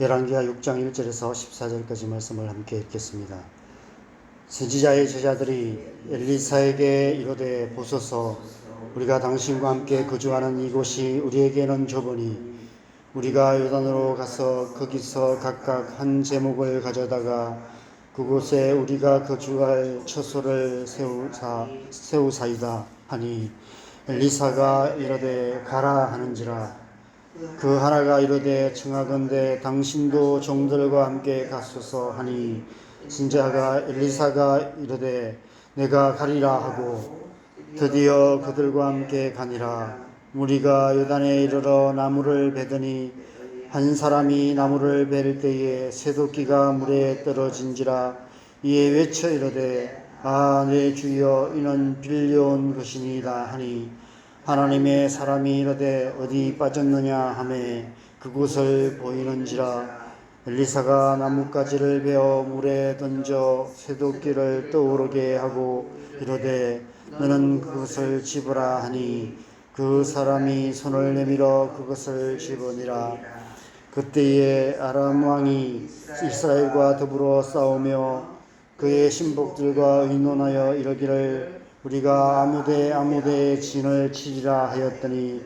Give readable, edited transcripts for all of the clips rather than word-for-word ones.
열왕기하 6장 1절에서 14절까지 말씀을 함께 읽겠습니다. 선지자의 제자들이 엘리사에게 이르되 보소서, 우리가 당신과 함께 거주하는 이곳이 우리에게는 좁으니 우리가 요단으로 가서 거기서 각각 한 제목을 가져다가 그곳에 우리가 거주할 처소를 세우사이다 하니, 엘리사가 이르되 가라 하는지라. 그 하나가 이르되 청하건대 당신도 종들과 함께 가소서 하니, 선지자가 엘리사가 이르되 내가 가리라 하고 드디어 그들과 함께 가니라. 무리가 요단에 이르러 나무를 베더니 한 사람이 나무를 벨 때에 새도끼가 물에 떨어진지라. 이에 외쳐 이르되 아 내 주여, 이는 빌려온 것이니이다 하니, 하나님의 사람이 이르되 어디 빠졌느냐 하매 그곳을 보이는지라. 엘리사가 나뭇가지를 베어 물에 던져 새도끼를 떠오르게 하고 이르되 너는 그것을 집으라 하니, 그 사람이 손을 내밀어 그것을 집으니라. 그때에 아람 왕이 이스라엘과 더불어 싸우며 그의 신복들과 의논하여 이르기를 우리가 아무데에 진을 치리라 하였더니,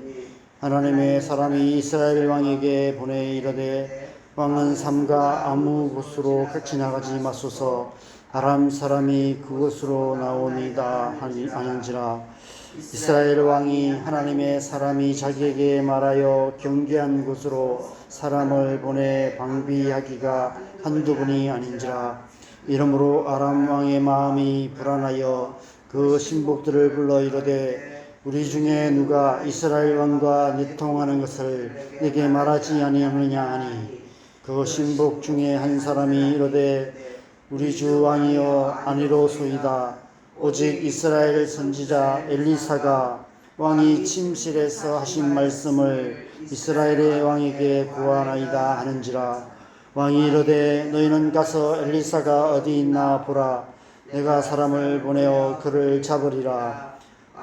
하나님의 사람이 이스라엘 왕에게 보내 이르되 왕은 삼가 아무 곳으로 지나가지 마소서, 아람 사람이 그곳으로 나오니다 하는지라. 이스라엘 왕이 하나님의 사람이 자기에게 말하여 경계한 곳으로 사람을 보내 방비하기가 한두 번이 아닌지라. 이러므로 아람 왕의 마음이 불안하여 그 신복들을 불러 이르되 우리 중에 누가 이스라엘 왕과 내통하는 것을 내게 말하지 아니하느냐 하니, 그 신복 중에 한 사람이 이르되 우리 주 왕이여 아니로소이다. 오직 이스라엘 선지자 엘리사가 왕이 침실에서 하신 말씀을 이스라엘의 왕에게 구하나이다 하는지라. 왕이 이르되 너희는 가서 엘리사가 어디 있나 보라. 내가 사람을 보내어 그를 잡으리라.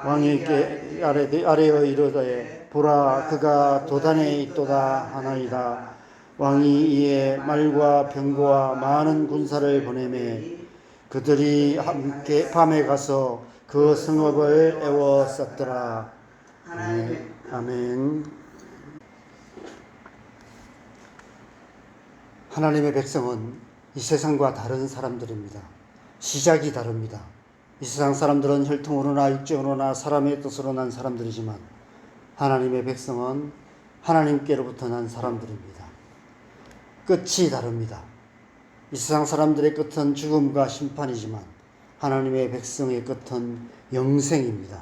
왕에게 아뢰어 이르되 보라, 그가 도단에 있도다 하나이다. 왕이 이에 말과 병거와 많은 군사를 보내매 그들이 함께 밤에 가서 그 성읍을 에워쌌더라. 아멘. 하나님의 백성은 이 세상과 다른 사람들입니다. 시작이 다릅니다. 이 세상 사람들은 혈통으로나 육정으로나 사람의 뜻으로 난 사람들이지만, 하나님의 백성은 하나님께로부터 난 사람들입니다. 끝이 다릅니다. 이 세상 사람들의 끝은 죽음과 심판이지만, 하나님의 백성의 끝은 영생입니다.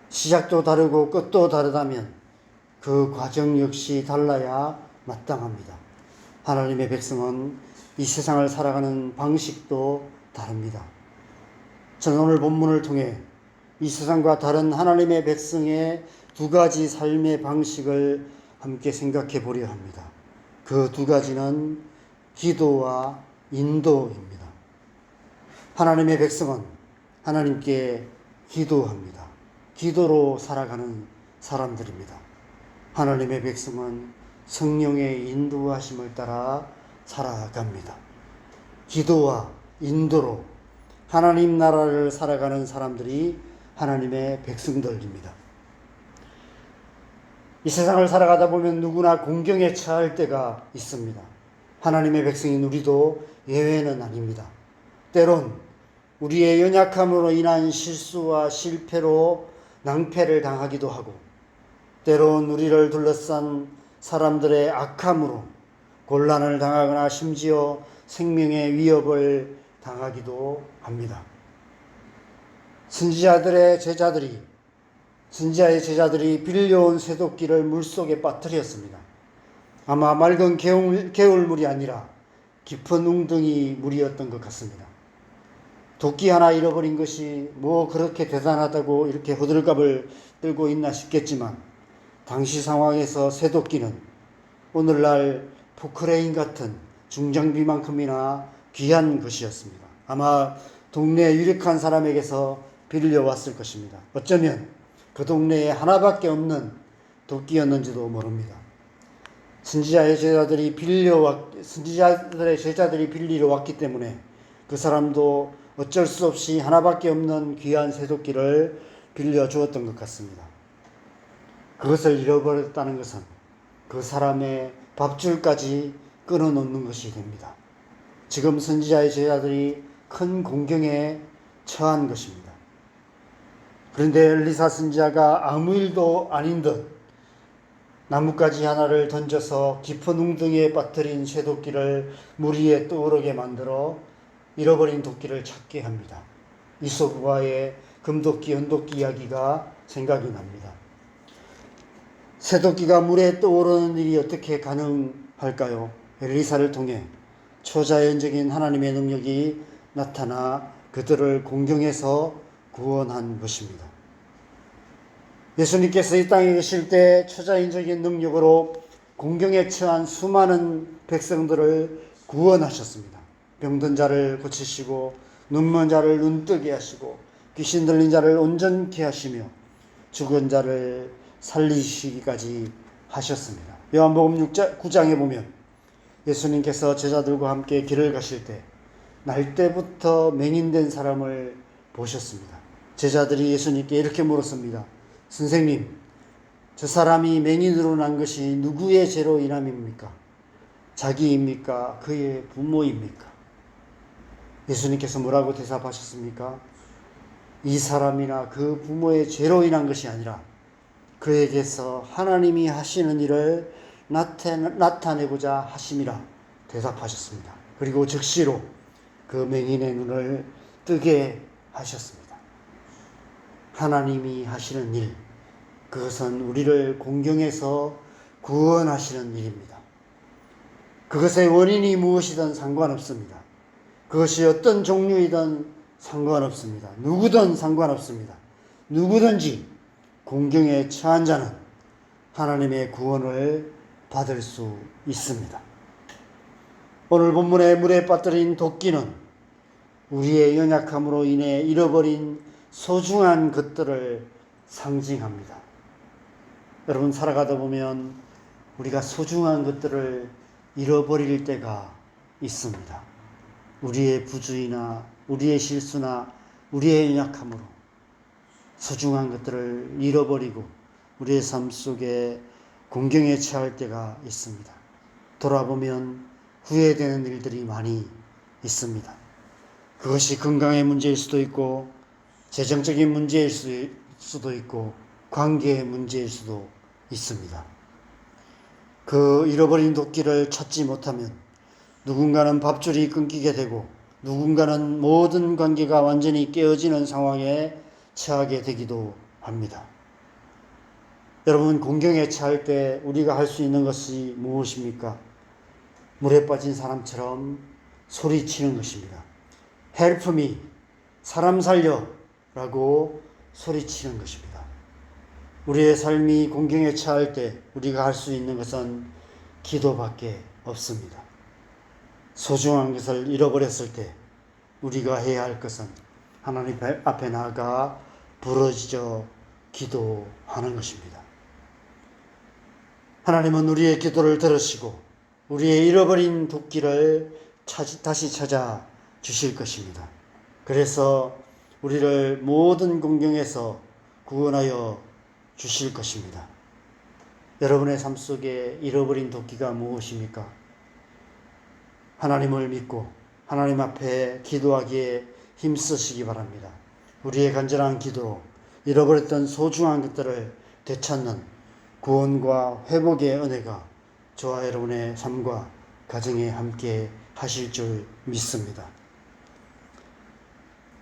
시작도 다르고 끝도 다르다면 그 과정 역시 달라야 마땅합니다. 하나님의 백성은 이 세상을 살아가는 방식도 다릅니다. 저는 오늘 본문을 통해 이 세상과 다른 하나님의 백성의 두 가지 삶의 방식을 함께 생각해 보려 합니다. 그 두 가지는 기도와 인도입니다. 하나님의 백성은 하나님께 기도합니다. 기도로 살아가는 사람들입니다. 하나님의 백성은 성령의 인도하심을 따라 살아갑니다. 기도와 인도로 하나님 나라를 살아가는 사람들이 하나님의 백성들입니다. 이 세상을 살아가다 보면 누구나 공경에 처할 때가 있습니다. 하나님의 백성인 우리도 예외는 아닙니다. 때론 우리의 연약함으로 인한 실수와 실패로 낭패를 당하기도 하고, 때론 우리를 둘러싼 사람들의 악함으로 곤란을 당하거나 심지어 생명의 위협을 당하기도 합니다. 선지자의 제자들이 빌려온 새도끼를 물속에 빠뜨렸습니다. 아마 맑은 개울물이 아니라 깊은 웅덩이 물이었던 것 같습니다. 도끼 하나 잃어버린 것이 뭐 그렇게 대단하다고 이렇게 호들갑을 떨고 있나 싶겠지만, 당시 상황에서 새도끼는 오늘날 포크레인 같은 중장비만큼이나 귀한 것이었습니다. 아마 동네 유력한 사람에게서 빌려왔을 것입니다. 어쩌면 그 동네에 하나밖에 없는 도끼였는지도 모릅니다. 선지자들의 제자들이 빌리러 왔기 때문에 그 사람도 어쩔 수 없이 하나밖에 없는 귀한 새도끼를 빌려 주었던 것 같습니다. 그것을 잃어버렸다는 것은 그 사람의 밥줄까지 끊어놓는 것이 됩니다. 지금 선지자의 제자들이 큰 공경에 처한 것입니다. 그런데 엘리사 선지자가 아무 일도 아닌 듯 나뭇가지 하나를 던져서 깊은 웅덩이에 빠뜨린 쇠도끼를 물 위에 떠오르게 만들어 잃어버린 도끼를 찾게 합니다. 이솝과의 금도끼, 은도끼 이야기가 생각이 납니다. 쇠도끼가 물에 떠오르는 일이 어떻게 가능할까요? 엘리사를 통해 초자연적인 하나님의 능력이 나타나 그들을 공경해서 구원한 것입니다. 예수님께서 이 땅에 계실 때 초자연적인 능력으로 공경에 처한 수많은 백성들을 구원하셨습니다. 병든 자를 고치시고 눈먼 자를 눈뜨게 하시고 귀신 들린 자를 온전케 하시며 죽은 자를 살리시기까지 하셨습니다. 요한복음 9장에 보면 예수님께서 제자들과 함께 길을 가실 때 날 때부터 맹인된 사람을 보셨습니다. 제자들이 예수님께 이렇게 물었습니다. 선생님, 저 사람이 맹인으로 난 것이 누구의 죄로 인함입니까? 자기입니까? 그의 부모입니까? 예수님께서 뭐라고 대답하셨습니까? 이 사람이나 그 부모의 죄로 인한 것이 아니라 그에게서 하나님이 하시는 일을 나타내고자 하심이라 대답하셨습니다. 그리고 즉시로 그 맹인의 눈을 뜨게 하셨습니다. 하나님이 하시는 일, 그것은 우리를 공경해서 구원하시는 일입니다. 그것의 원인이 무엇이든 상관없습니다. 그것이 어떤 종류이든 상관없습니다. 누구든 상관없습니다. 누구든지 공경에 처한 자는 하나님의 구원을 받을 수 있습니다. 오늘 본문의 물에 빠뜨린 도끼는 우리의 연약함으로 인해 잃어버린 소중한 것들을 상징합니다. 여러분, 살아가다 보면 우리가 소중한 것들을 잃어버릴 때가 있습니다. 우리의 부주의나 우리의 실수나 우리의 연약함으로 소중한 것들을 잃어버리고 우리의 삶 속에 공경에 처할 때가 있습니다. 돌아보면 후회되는 일들이 많이 있습니다. 그것이 건강의 문제일 수도 있고 재정적인 문제일 수도 있고 관계의 문제일 수도 있습니다. 그 잃어버린 도끼를 찾지 못하면 누군가는 밥줄이 끊기게 되고 누군가는 모든 관계가 완전히 깨어지는 상황에 처하게 되기도 합니다. 여러분, 공경에 처할 때 우리가 할 수 있는 것이 무엇입니까? 물에 빠진 사람처럼 소리치는 것입니다. Help me, 사람 살려 라고 소리치는 것입니다. 우리의 삶이 공경에 처할 때 우리가 할 수 있는 것은 기도밖에 없습니다. 소중한 것을 잃어버렸을 때 우리가 해야 할 것은 하나님 앞에 나아가 부르짖어 기도하는 것입니다. 하나님은 우리의 기도를 들으시고 우리의 잃어버린 도끼를 다시 찾아 주실 것입니다. 그래서 우리를 모든 공경에서 구원하여 주실 것입니다. 여러분의 삶 속에 잃어버린 도끼가 무엇입니까? 하나님을 믿고 하나님 앞에 기도하기에 힘쓰시기 바랍니다. 우리의 간절한 기도로 잃어버렸던 소중한 것들을 되찾는 구원과 회복의 은혜가 저와 여러분의 삶과 가정에 함께 하실 줄 믿습니다.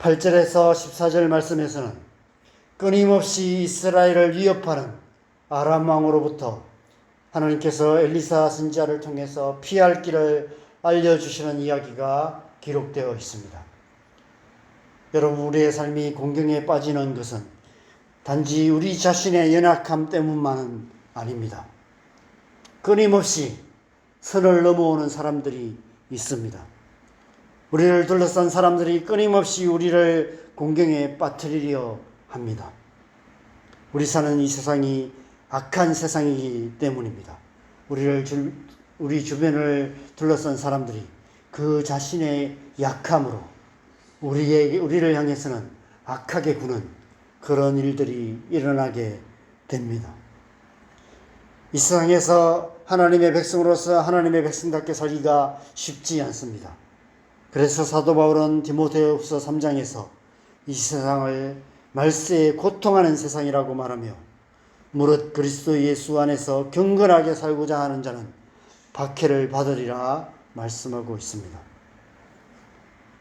8절에서 14절 말씀에서는 끊임없이 이스라엘을 위협하는 아람 왕으로부터 하나님께서 엘리사 선지자를 통해서 피할 길을 알려주시는 이야기가 기록되어 있습니다. 여러분, 우리의 삶이 공경에 빠지는 것은 단지 우리 자신의 연약함 때문만은 아닙니다. 끊임없이 선을 넘어오는 사람들이 있습니다. 우리를 둘러싼 사람들이 끊임없이 우리를 공경에 빠뜨리려 합니다. 우리 사는 이 세상이 악한 세상이기 때문입니다. 우리 주변을 둘러싼 사람들이 그 자신의 약함으로 우리를 향해서는 악하게 구는 그런 일들이 일어나게 됩니다. 이 세상에서 하나님의 백성으로서 하나님의 백성답게 살기가 쉽지 않습니다. 그래서 사도 바울은 디모데후서 3장에서 이 세상을 말세에 고통하는 세상이라고 말하며 무릇 그리스도 예수 안에서 경건하게 살고자 하는 자는 박해를 받으리라 말씀하고 있습니다.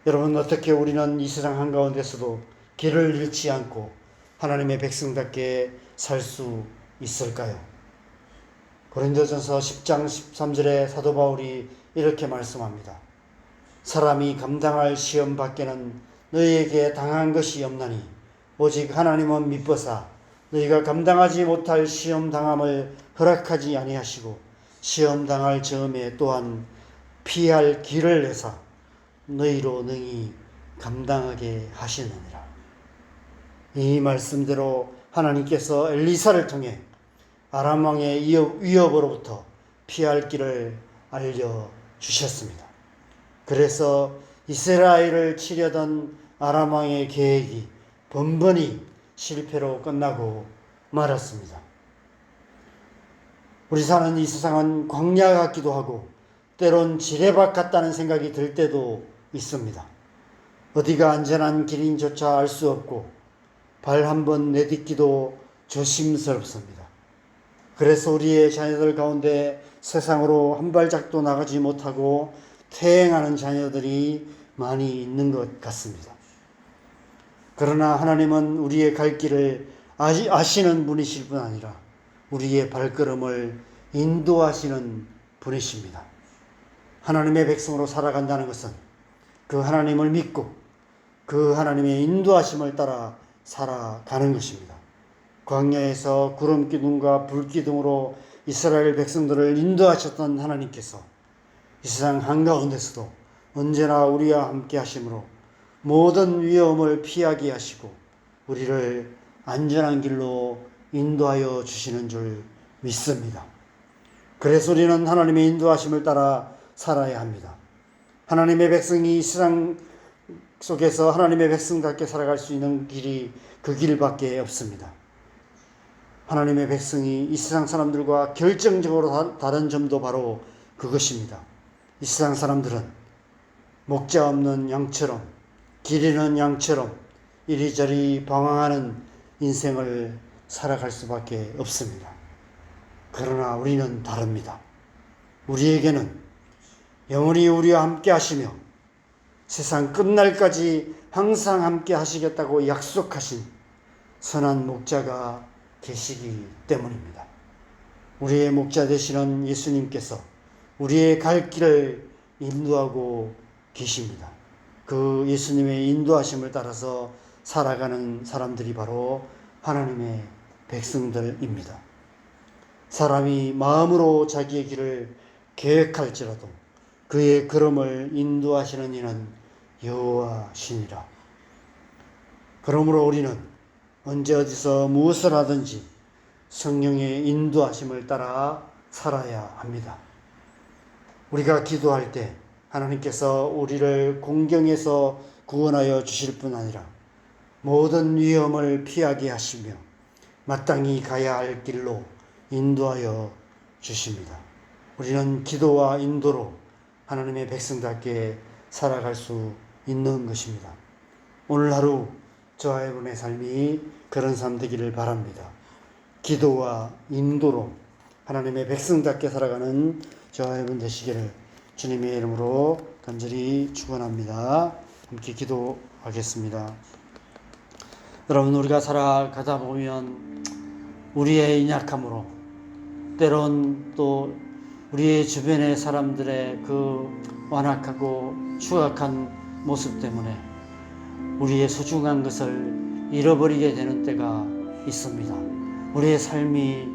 여러분, 어떻게 우리는 이 세상 한가운데서도 길을 잃지 않고 하나님의 백성답게 살 수 있을까요? 고린도전서 10장 13절에 사도 바울이 이렇게 말씀합니다. 사람이 감당할 시험 밖에는 너희에게 당한 것이 없나니 오직 하나님은 미쁘사 너희가 감당하지 못할 시험 당함을 허락하지 아니하시고 시험 당할 즈음에 또한 피할 길을 내사 너희로 능히 감당하게 하시느니라. 이 말씀대로 하나님께서 엘리사를 통해 아람 왕의 위협으로부터 피할 길을 알려주셨습니다. 그래서 이스라엘을 치려던 아람 왕의 계획이 번번이 실패로 끝나고 말았습니다. 우리 사는 이 세상은 광야 같기도 하고 때론 지뢰밭 같다는 생각이 들 때도 있습니다. 어디가 안전한 길인조차 알 수 없고 발 한번 내딛기도 조심스럽습니다. 그래서 우리의 자녀들 가운데 세상으로 한 발짝도 나가지 못하고 퇴행하는 자녀들이 많이 있는 것 같습니다. 그러나 하나님은 우리의 갈 길을 아시는 분이실 뿐 아니라 우리의 발걸음을 인도하시는 분이십니다. 하나님의 백성으로 살아간다는 것은 그 하나님을 믿고 그 하나님의 인도하심을 따라 살아가는 것입니다. 광야에서 구름 기둥과 불 기둥으로 이스라엘 백성들을 인도하셨던 하나님께서 이 세상 한가운데서도 언제나 우리와 함께 하심으로 모든 위험을 피하게 하시고 우리를 안전한 길로 인도하여 주시는 줄 믿습니다. 그래서 우리는 하나님의 인도하심을 따라 살아야 합니다. 하나님의 백성이 이 세상 속에서 하나님의 백성답게 살아갈 수 있는 길이 그 길밖에 없습니다. 하나님의 백성이 이 세상 사람들과 결정적으로 다른 점도 바로 그것입니다. 이 세상 사람들은 목자 없는 양처럼 길 잃은 양처럼 이리저리 방황하는 인생을 살아갈 수밖에 없습니다. 그러나 우리는 다릅니다. 우리에게는 영원히 우리와 함께 하시며 세상 끝날까지 항상 함께 하시겠다고 약속하신 선한 목자가 계시기 때문입니다. 우리의 목자 되시는 예수님께서 우리의 갈 길을 인도하고 계십니다. 그 예수님의 인도하심을 따라서 살아가는 사람들이 바로 하나님의 백성들입니다. 사람이 마음으로 자기의 길을 계획할지라도 그의 걸음을 인도하시는 이는 여호와시니라. 그러므로 우리는 언제 어디서 무엇을 하든지 성령의 인도하심을 따라 살아야 합니다. 우리가 기도할 때 하나님께서 우리를 공경에서 구원하여 주실 뿐 아니라 모든 위험을 피하게 하시며 마땅히 가야 할 길로 인도하여 주십니다. 우리는 기도와 인도로 하나님의 백성답게 살아갈 수 있는 것입니다. 오늘 하루 저와 여러분의 삶이 그런 삶 되기를 바랍니다. 기도와 인도로 하나님의 백성답게 살아가는 저와 여러분 되시기를 주님의 이름으로 간절히 축원합니다. 함께 기도하겠습니다. 여러분, 우리가 살아가다 보면 우리의 연약함으로 때론 또 우리의 주변의 사람들의 그 완악하고 추악한 모습 때문에 우리의 소중한 것을 잃어버리게 되는 때가 있습니다. 우리의 삶이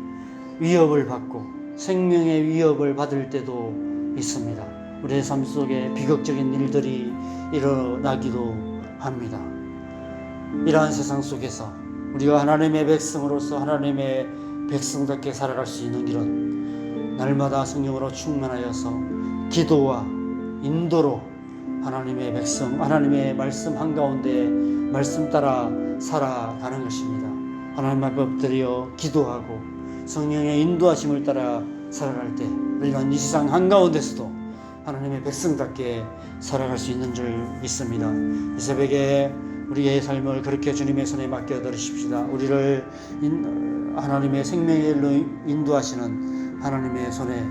위협을 받고 생명의 위협을 받을 때도 있습니다. 우리의 삶 속에 비극적인 일들이 일어나기도 합니다. 이러한 세상 속에서 우리가 하나님의 백성으로서 하나님의 백성답게 살아갈 수 있는 길은 날마다 성령으로 충만하여서 기도와 인도로 하나님의 백성, 하나님의 말씀 한가운데 말씀 따라 살아가는 것입니다. 하나님 앞에 엎드려 기도하고 성령의 인도하심을 따라 살아갈 때 우리가 이 세상 한가운데서도 하나님의 백성답게 살아갈 수 있는 줄 믿습니다. 이 새벽에 우리의 삶을 그렇게 주님의 손에 맡겨드리십시다. 우리를 하나님의 생명의 길로 인도하시는 하나님의 손에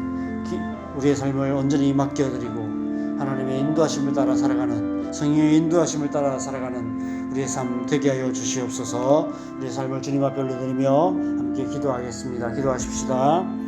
우리의 삶을 온전히 맡겨드리고 하나님의 인도하심을 따라 살아가는, 성령의 인도하심을 따라 살아가는 우리의 삶 되게 하여 주시옵소서. 우리의 삶을 주님 앞에 올려드리며 함께 기도하겠습니다. 기도하십시다.